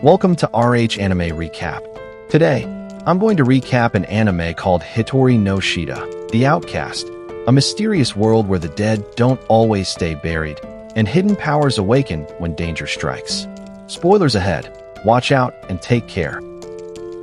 Welcome to RH Anime Recap. Today, I'm going to recap an anime called Hitori no Shita, The Outcast, a mysterious world where the dead don't always stay buried, and hidden powers awaken when danger strikes. Spoilers ahead. Watch out and take care.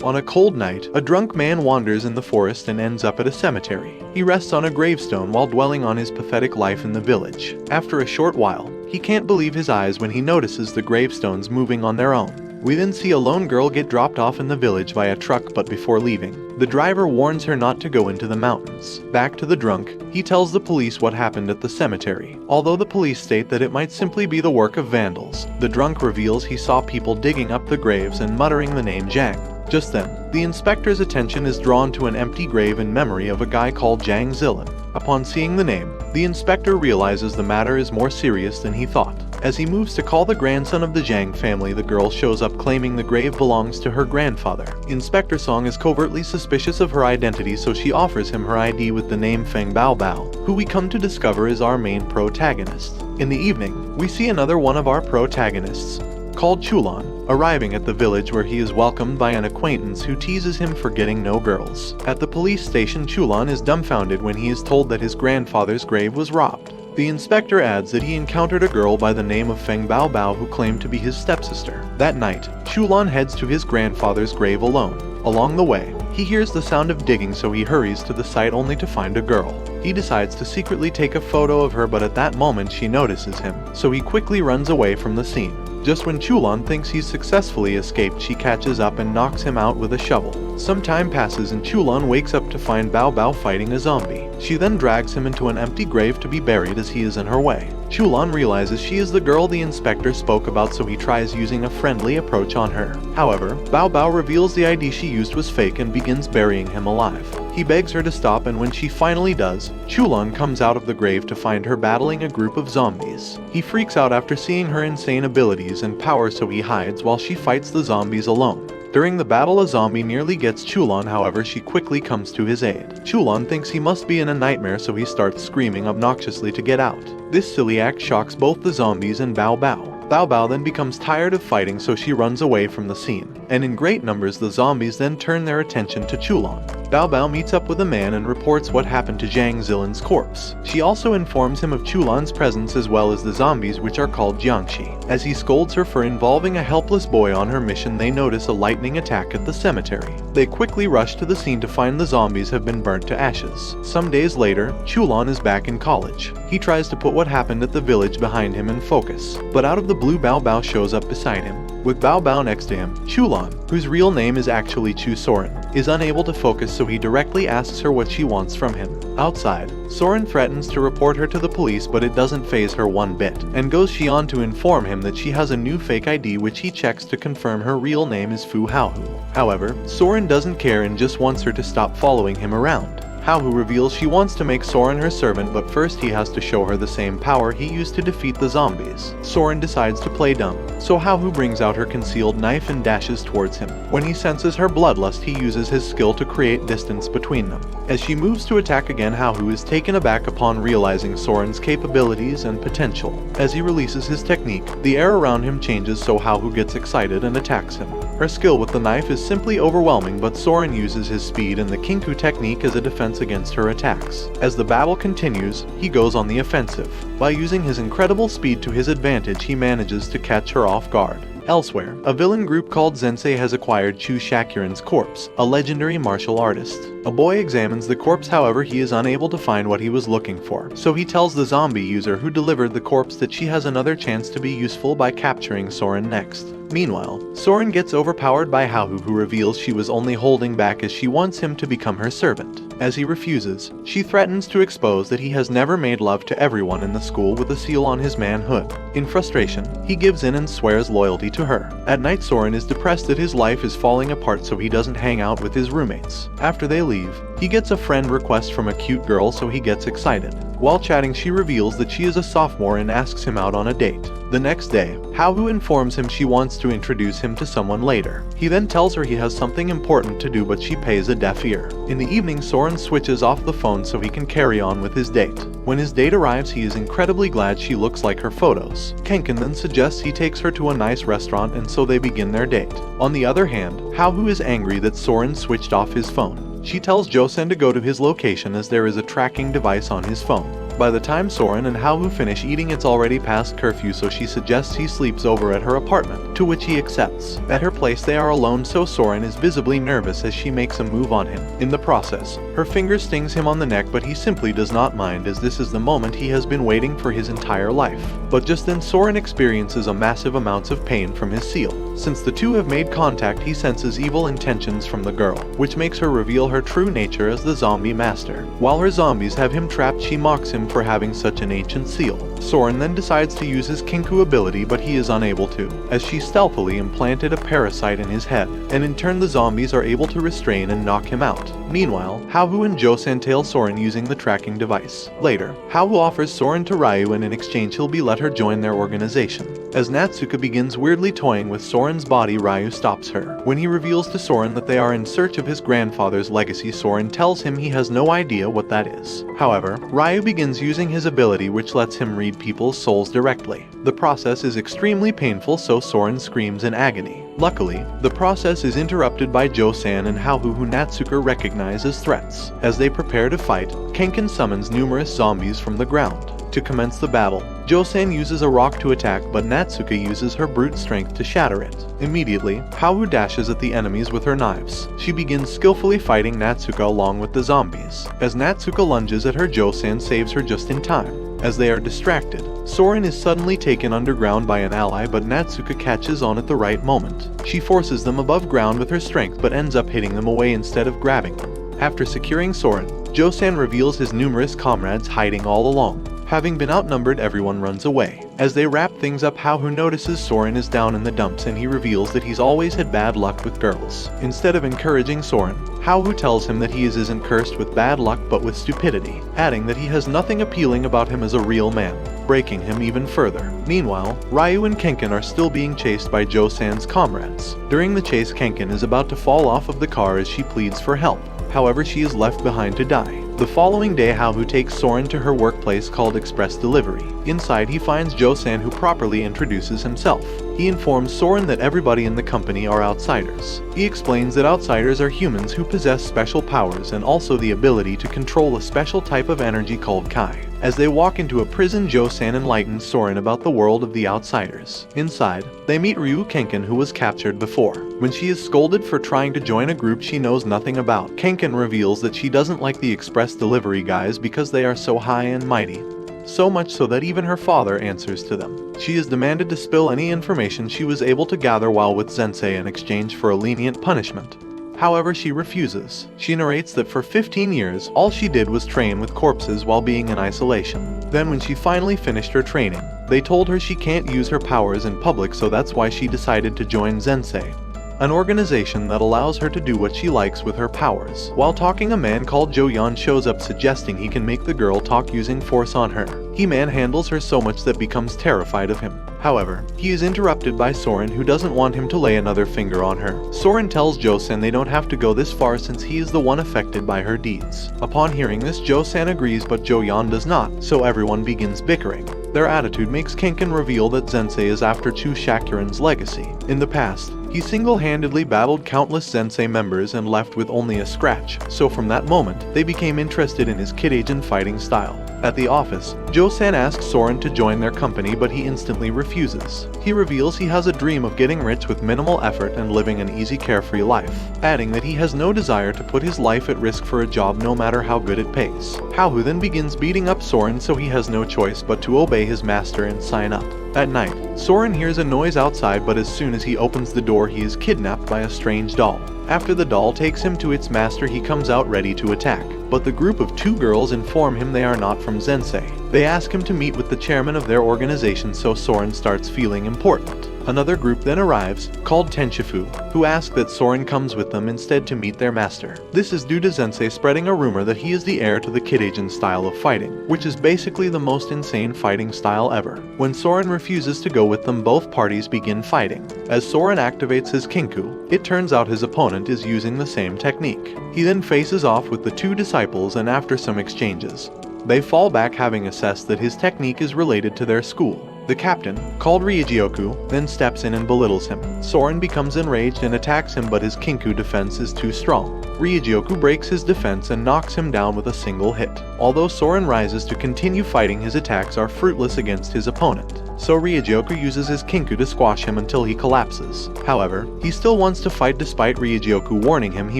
On a cold night, a drunk man wanders in the forest and ends up at a cemetery. He rests on a gravestone while dwelling on his pathetic life in the village. After a short while, he can't believe his eyes when he notices the gravestones moving on their own. We then see a lone girl get dropped off in the village by a truck, but before leaving, the driver warns her not to go into the mountains. Back to the drunk, he tells the police what happened at the cemetery. Although the police state that it might simply be the work of vandals, the drunk reveals he saw people digging up the graves and muttering the name Zhang. Just then, the inspector's attention is drawn to an empty grave in memory of a guy called Zhang Chulan. Upon seeing the name, the inspector realizes the matter is more serious than he thought. As he moves to call the grandson of the Zhang family, the girl shows up claiming the grave belongs to her grandfather. Inspector Song is covertly suspicious of her identity, so she offers him her ID with the name Feng Bao Bao, who we come to discover is our main protagonist. In the evening, we see another one of our protagonists, called Chulan, arriving at the village where he is welcomed by an acquaintance who teases him for getting no girls. At the police station, Chulan is dumbfounded when he is told that his grandfather's grave was robbed. The inspector adds that he encountered a girl by the name of Feng Bao Bao who claimed to be his stepsister. That night, Chulan heads to his grandfather's grave alone. Along the way, he hears the sound of digging, so he hurries to the site only to find a girl. He decides to secretly take a photo of her, but at that moment she notices him, so he quickly runs away from the scene. Just when Chulan thinks he's successfully escaped, she catches up and knocks him out with a shovel. Some time passes and Chulan wakes up to find Bao Bao fighting a zombie. She then drags him into an empty grave to be buried as he is in her way. Chulan realizes she is the girl the inspector spoke about, so he tries using a friendly approach on her. However, Bao Bao reveals the ID she used was fake and begins burying him alive. He begs her to stop, and when she finally does, Chulan comes out of the grave to find her battling a group of zombies. He freaks out after seeing her insane abilities and power, so he hides while she fights the zombies alone. During the battle, a zombie nearly gets Chulan, however she quickly comes to his aid. Chulan thinks he must be in a nightmare, so he starts screaming obnoxiously to get out. This silly act shocks both the zombies and Bao Bao. Bao Bao then becomes tired of fighting, so she runs away from the scene. And in great numbers, the zombies then turn their attention to Chulan. Bao Bao meets up with a man and reports what happened to Zhang Chulan's corpse. She also informs him of Chulan's presence as well as the zombies, which are called Jiangxi. As he scolds her for involving a helpless boy on her mission, they notice a lightning attack at the cemetery. They quickly rush to the scene to find the zombies have been burnt to ashes. Some days later, Chulan is back in college. He tries to put what happened at the village behind him in focus, but out of the blue Bao Bao shows up beside him. With Bao Bao next to him, Chulan, whose real name is actually Chu Soren, is unable to focus, so he directly asks her what she wants from him. Outside, Soren threatens to report her to the police, but it doesn't faze her one bit, and goes on to inform him that she has a new fake ID, which he checks to confirm her real name is Fū Hōhō. However, Soren doesn't care and just wants her to stop following him around. Hōhō reveals she wants to make Soren her servant, but first he has to show her the same power he used to defeat the zombies. Soren decides to play dumb, so Hōhō brings out her concealed knife and dashes towards him. When he senses her bloodlust, he uses his skill to create distance between them. As she moves to attack again, Hōhō is taken aback upon realizing Soren's capabilities and potential. As he releases his technique, the air around him changes, so Hōhō gets excited and attacks him. Her skill with the knife is simply overwhelming, but Soren uses his speed and the Kinku technique as a defense against her attacks. As the battle continues, he goes on the offensive. By using his incredible speed to his advantage, he manages to catch her off guard. Elsewhere, a villain group called Zensei has acquired Chu Shakuran's corpse, a legendary martial artist. A boy examines the corpse, however he is unable to find what he was looking for, so he tells the zombie user who delivered the corpse that she has another chance to be useful by capturing Soren next. Meanwhile, Soren gets overpowered by Hōhō, who reveals she was only holding back as she wants him to become her servant. As he refuses, she threatens to expose that he has never made love to everyone in the school with a seal on his manhood. In frustration, he gives in and swears loyalty to her. At night, Soren is depressed that his life is falling apart, so he doesn't hang out with his roommates. After they leave, He gets a friend request from a cute girl, so he gets excited. While chatting, she reveals that she is a sophomore and asks him out on a date. The next day, Hōhō informs him she wants to introduce him to someone later. He then tells her he has something important to do, but she pays a deaf ear. In the evening, Soren switches off the phone so he can carry on with his date. When his date arrives, he is incredibly glad she looks like her photos. Kenkin then suggests he takes her to a nice restaurant, and so they begin their date. On the other hand, Hōhō is angry that Soren switched off his phone. She tells Joseon to go to his location as there is a tracking device on his phone. By the time Soren and Hōhō finish eating, it's already past curfew, so she suggests he sleeps over at her apartment, to which he accepts. At her place they are alone, so Soren is visibly nervous as she makes a move on him. In the process, her finger stings him on the neck, but he simply does not mind, as this is the moment he has been waiting for his entire life. But just then Soren experiences a massive amounts of pain from his seal. Since the two have made contact, he senses evil intentions from the girl, which makes her reveal her true nature as the zombie master. While her zombies have him trapped, she mocks him for having such an ancient seal. Soren then decides to use his Kinku ability, but he is unable to, as she stealthily implanted a parasite in his head, and in turn the zombies are able to restrain and knock him out. Meanwhile, Hōhō and Joseon tail Soren using the tracking device. Later, Hōhō offers Soren to Ryu, and in exchange he'll be let her join their organization. As Natsuka begins weirdly toying with Soren's body, Ryu stops her. When he reveals to Soren that they are in search of his grandfather's legacy, Soren tells him he has no idea what that is. However, Ryu begins using his ability, which lets him read people's souls directly. The process is extremely painful, so Soren screams in agony. Luckily, the process is interrupted by Joseon and Hōhō, who Natsuka recognize as threats. As they prepare to fight, Kenkin summons numerous zombies from the ground. To commence the battle, Joseon uses a rock to attack, but Natsuka uses her brute strength to shatter it. Immediately, Hōhō dashes at the enemies with her knives. She begins skillfully fighting Natsuka along with the zombies. As Natsuka lunges at her, Joseon saves her just in time. As they are distracted, Soren is suddenly taken underground by an ally, but Natsuka catches on at the right moment. She forces them above ground with her strength, but ends up hitting them away instead of grabbing them. After securing Soren, Joseon reveals his numerous comrades hiding all along. Having been outnumbered, everyone runs away. As they wrap things up, Hōhō notices Soren is down in the dumps, and he reveals that he's always had bad luck with girls. Instead of encouraging Soren, Hōhō tells him that he isn't cursed with bad luck but with stupidity, adding that he has nothing appealing about him as a real man, breaking him even further. Meanwhile, Ryu and Kenkin are still being chased by Joseon's comrades. During the chase, Kenkin is about to fall off of the car as she pleads for help. However, she is left behind to die. The following day, Hōhō takes Soren to her workplace called Express Delivery. Inside, he finds Joseon, who properly introduces himself. He informs Soren that everybody in the company are outsiders. He explains that outsiders are humans who possess special powers and also the ability to control a special type of energy called Kai. As they walk into a prison, Joseon enlightens Soren about the world of the outsiders. Inside, they meet Ryu Kenkin, who was captured before. When she is scolded for trying to join a group she knows nothing about, Kenkin reveals that she doesn't like the Express Delivery guys because they are so high and mighty. So much so that even her father answers to them. She is demanded to spill any information she was able to gather while with Sensei in exchange for a lenient punishment. However, she refuses. She narrates that for 15 years, all she did was train with corpses while being in isolation. Then when she finally finished her training, they told her she can't use her powers in public, so that's why she decided to join Sensei, an organization that allows her to do what she likes with her powers. While talking, a man called Jo-yeon shows up, suggesting he can make the girl talk using force on her. He manhandles her so much that becomes terrified of him. However, he is interrupted by Soren, who doesn't want him to lay another finger on her. Soren tells Joseon they don't have to go this far since he is the one affected by her deeds. Upon hearing this, Joseon agrees, but Jo-yeon does not, so everyone begins bickering. Their attitude makes Kenkin reveal that Sensei is after Chu Shakuran's legacy. In the past, he single-handedly battled countless Sensei members and left with only a scratch, so from that moment, they became interested in his kid-agent fighting style. At the office, Joseon asks Soren to join their company, but he instantly refuses. He reveals he has a dream of getting rich with minimal effort and living an easy, carefree life, adding that he has no desire to put his life at risk for a job no matter how good it pays. Hōhō then begins beating up Soren, so he has no choice but to obey his master and sign up. At night, Soren hears a noise outside, but as soon as he opens the door, he is kidnapped by a strange doll. After the doll takes him to its master, he comes out ready to attack. But the group of two girls inform him they are not from Sensei. They ask him to meet with the chairman of their organization, so Soren starts feeling important. Another group then arrives, called Tenshifu, who ask that Soren comes with them instead to meet their master. This is due to Zensei spreading a rumor that he is the heir to the Kid-Agin style of fighting, which is basically the most insane fighting style ever. When Soren refuses to go with them, both parties begin fighting. As Soren activates his Kinku, it turns out his opponent is using the same technique. He then faces off with the two disciples, and after some exchanges, they fall back, having assessed that his technique is related to their school. The captain, called Ryujioku, then steps in and belittles him. Soren becomes enraged and attacks him, but his Kinku defense is too strong. Ryujioku breaks his defense and knocks him down with a single hit. Although Soren rises to continue fighting, his attacks are fruitless against his opponent. So Ryujioku uses his Kinku to squash him until he collapses. However, he still wants to fight despite Ryujioku warning him he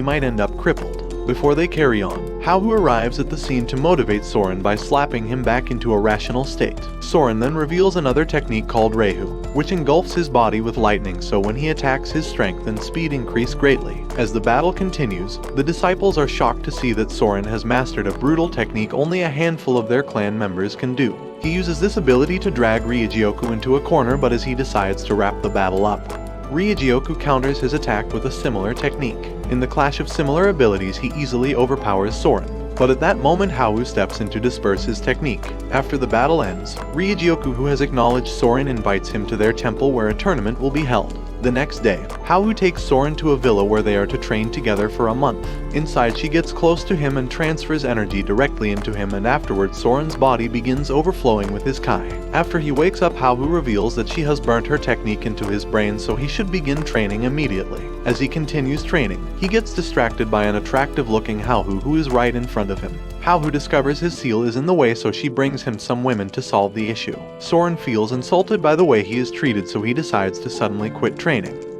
might end up crippled. Before they carry on, Hōhō arrives at the scene to motivate Soren by slapping him back into a rational state. Soren then reveals another technique called Reihu, which engulfs his body with lightning, so when he attacks, his strength and speed increase greatly. As the battle continues, the disciples are shocked to see that Soren has mastered a brutal technique only a handful of their clan members can do. He uses this ability to drag Ryujioku into a corner, but as he decides to wrap the battle up, Ryujioku counters his attack with a similar technique. In the clash of similar abilities, he easily overpowers Soren. But at that moment, Hōhō steps in to disperse his technique. After the battle ends, Ryujioku, who has acknowledged Soren, invites him to their temple where a tournament will be held. The next day, Hōhō takes Soren to a villa where they are to train together for a month. Inside, she gets close to him and transfers energy directly into him, and afterwards Soren's body begins overflowing with his Kai. After he wakes up, Hōhō reveals that she has burnt her technique into his brain, so he should begin training immediately. As he continues training, he gets distracted by an attractive-looking Hōhō who is right in front of him. Hōhō discovers his seal is in the way, so she brings him some women to solve the issue. Soren feels insulted by the way he is treated, so he decides to suddenly quit training.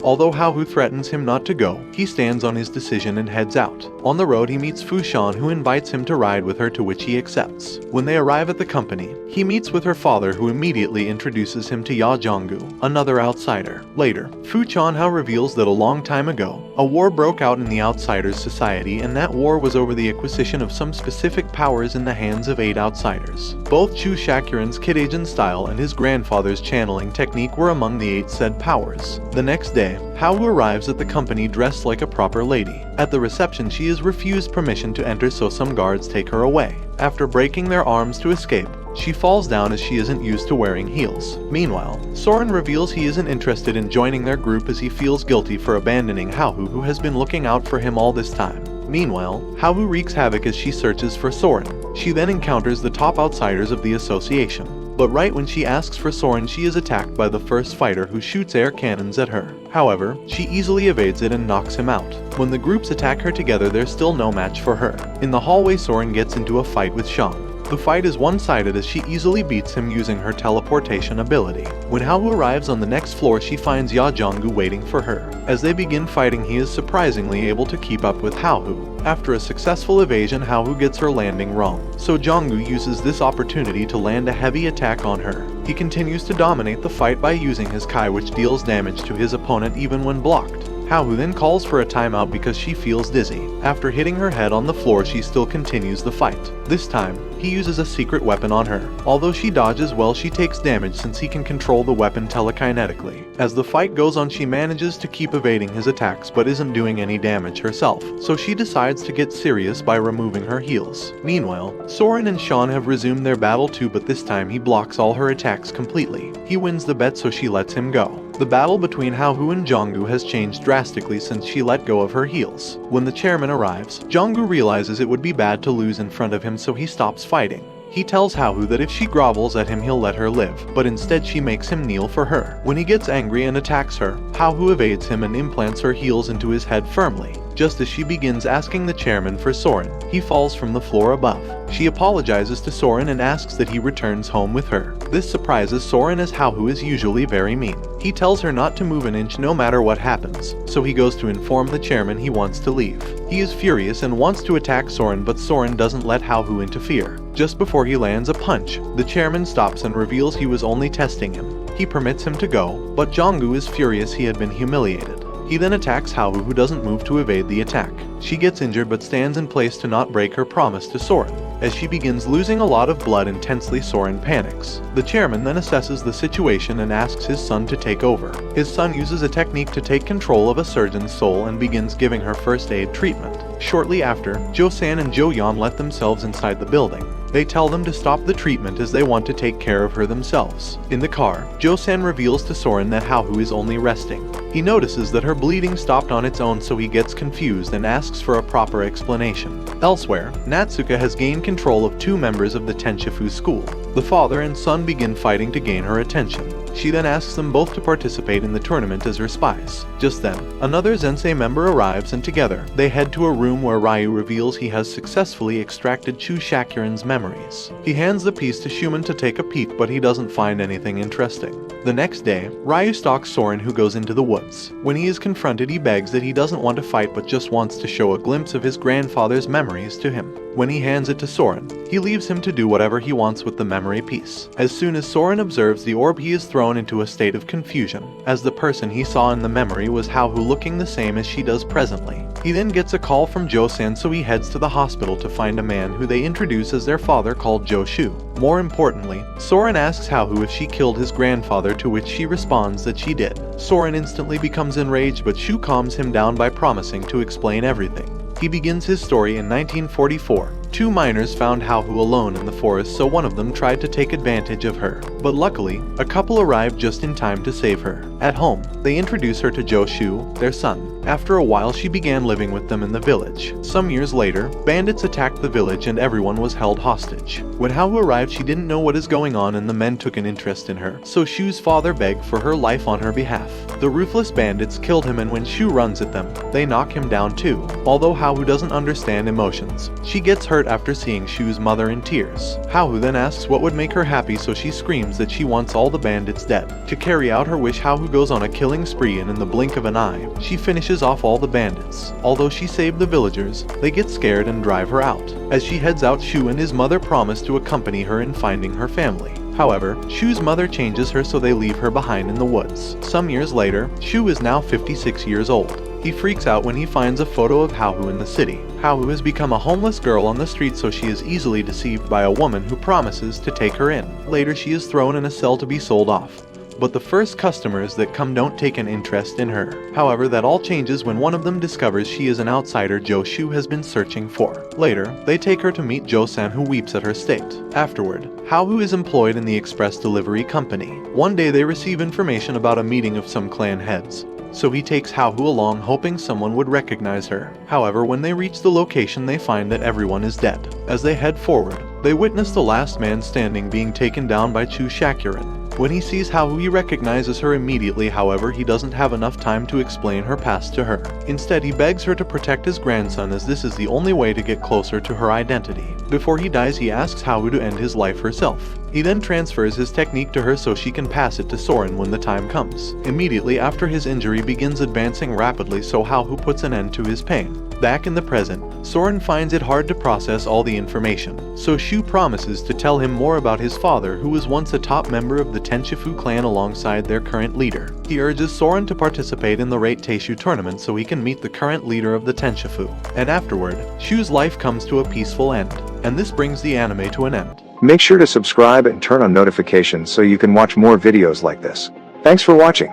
Although Hōhō threatens him not to go, he stands on his decision and heads out. On the road, he meets Fū Hōhō, who invites him to ride with her, to which he accepts. When they arrive at the company, he meets with her father, who immediately introduces him to Yajangu, another outsider. Later, Fū Hōhō reveals that a long time ago, a war broke out in the Outsiders Society, and that war was over the acquisition of some specific powers in the hands of 8 outsiders. Both Chu Shakuran's Kid-Agin style and his grandfather's channeling technique were among the 8 said powers. The next day, Hōhō arrives at the company dressed like a proper lady. At the reception, she is refused permission to enter, so some guards take her away. After breaking their arms to escape, she falls down as she isn't used to wearing heels. Meanwhile, Soren reveals he isn't interested in joining their group as he feels guilty for abandoning Hōhō, who has been looking out for him all this time. Meanwhile, Hōhō wreaks havoc as she searches for Soren. She then encounters the top outsiders of the association. But right when she asks for Soren, she is attacked by the first fighter, who shoots air cannons at her. However, she easily evades it and knocks him out. When the groups attack her together, there's still no match for her. In the hallway, Soren gets into a fight with Shang. The fight is one-sided as she easily beats him using her teleportation ability. When Hōhō arrives on the next floor, she finds Yajangu waiting for her. As they begin fighting, he is surprisingly able to keep up with Hōhō. After a successful evasion, Hōhō gets her landing wrong, so Jangu uses this opportunity to land a heavy attack on her. He continues to dominate the fight by using his Kai, which deals damage to his opponent even when blocked. Hōhō then calls for a timeout because she feels dizzy. After hitting her head on the floor, she still continues the fight. This time, he uses a secret weapon on her. Although she dodges well, she takes damage since he can control the weapon telekinetically. As the fight goes on, she manages to keep evading his attacks but isn't doing any damage herself, so she decides to get serious by removing her heels. Meanwhile, Soren and Sean have resumed their battle too, but this time he blocks all her attacks completely. He wins the bet, so she lets him go. The battle between Hōhō and Jangu has changed drastically since she let go of her heels. When the chairman arrives, Jangu realizes it would be bad to lose in front of him, so he stops fighting. He tells Hōhō that if she grovels at him, he'll let her live, but instead she makes him kneel for her. When he gets angry and attacks her, Hōhō evades him and implants her heels into his head firmly. Just as she begins asking the chairman for Soren, he falls from the floor above. She apologizes to Soren and asks that he returns home with her. This surprises Soren, as Hōhō is usually very mean. He tells her not to move an inch no matter what happens, so he goes to inform the chairman he wants to leave. He is furious and wants to attack Soren, but Soren doesn't let Hōhō interfere. Just before he lands a punch, the chairman stops and reveals he was only testing him. He permits him to go, but Jangu is furious he had been humiliated. He then attacks Hōhō, who doesn't move to evade the attack. She gets injured but stands in place to not break her promise to Soren. As she begins losing a lot of blood intensely, Soren panics. The chairman then assesses the situation and asks his son to take over. His son uses a technique to take control of a surgeon's soul and begins giving her first aid treatment. Shortly after, Jo-san and Jo-yeon let themselves inside the building. They tell them to stop the treatment as they want to take care of her themselves. In the car, Jo-san reveals to Soren that Hōhō is only resting. He notices that her bleeding stopped on its own, so he gets confused and asks for a proper explanation. Elsewhere, Natsuka has gained control of two members of the Tenshifu school. The father and son begin fighting to gain her attention. She then asks them both to participate in the tournament as her spies. Just then, another Zensei member arrives and together, they head to a room where Ryu reveals he has successfully extracted Chu Shakuran's memories. He hands the piece to Shuman to take a peek, but he doesn't find anything interesting. The next day, Ryu stalks Soren, who goes into the woods. When he is confronted, he begs that he doesn't want to fight but just wants to show a glimpse of his grandfather's memories to him. When he hands it to Soren, he leaves him to do whatever he wants with the memory piece. As soon as Soren observes the orb, he is thrown into a state of confusion, as the person he saw in the memory was Hōhō, looking the same as she does presently. He then gets a call from Jo-san, so he heads to the hospital to find a man who they introduce as their father, called Jo-shu. More importantly, Soren asks Hōhō if she killed his grandfather, to which she responds that she did. Soren instantly becomes enraged, but Shu calms him down by promising to explain everything. He begins his story in 1944. Two miners found Hōhō alone in the forest, so one of them tried to take advantage of her. But luckily, a couple arrived just in time to save her. At home, they introduce her to Jo-shu, their son. After a while, she began living with them in the village. Some years later, bandits attacked the village and everyone was held hostage. When Hōhō arrived, she didn't know what is going on and the men took an interest in her, so Shu's father begged for her life on her behalf. The ruthless bandits killed him, and when Shu runs at them, they knock him down too. Although Hōhō doesn't understand emotions, she gets hurt after seeing Shu's mother in tears. Hōhō then asks what would make her happy, so she screams that she wants all the bandits dead. To carry out her wish, Hōhō goes on a killing spree, and in the blink of an eye, she finishes off all the bandits. Although she saved the villagers, they get scared and drive her out. As she heads out, Shu and his mother promise to accompany her in finding her family. However, Shu's mother changes her, so they leave her behind in the woods. Some years later, Shu is now 56 years old. He freaks out when he finds a photo of Hōhō in the city. Hōhō has become a homeless girl on the street, so she is easily deceived by a woman who promises to take her in. Later, she is thrown in a cell to be sold off. But the first customers that come don't take an interest in her. However, that all changes when one of them discovers she is an outsider Jo-shu has been searching for. Later, they take her to meet Jo-san, who weeps at her state. Afterward, Hōhō is employed in the express delivery company. One day they receive information about a meeting of some clan heads, so he takes Hōhō along, hoping someone would recognize her. However, when they reach the location, they find that everyone is dead. As they head forward, they witness the last man standing being taken down by Chu Shakuran. When he sees Hōhō, he recognizes her immediately. However, he doesn't have enough time to explain her past to her. Instead, he begs her to protect his grandson, as this is the only way to get closer to her identity. Before he dies, he asks Hōhō to end his life herself. He then transfers his technique to her so she can pass it to Soren when the time comes. Immediately after, his injury begins advancing rapidly, so Hōhō puts an end to his pain. Back in the present, Soren finds it hard to process all the information, so Shu promises to tell him more about his father, who was once a top member of the Tenshifu clan alongside their current leader. He urges Soren to participate in the Rate Teishu tournament so he can meet the current leader of the Tenshifu. And afterward, Shu's life comes to a peaceful end. And this brings the anime to an end. Make sure to subscribe and turn on notifications so you can watch more videos like this. Thanks for watching.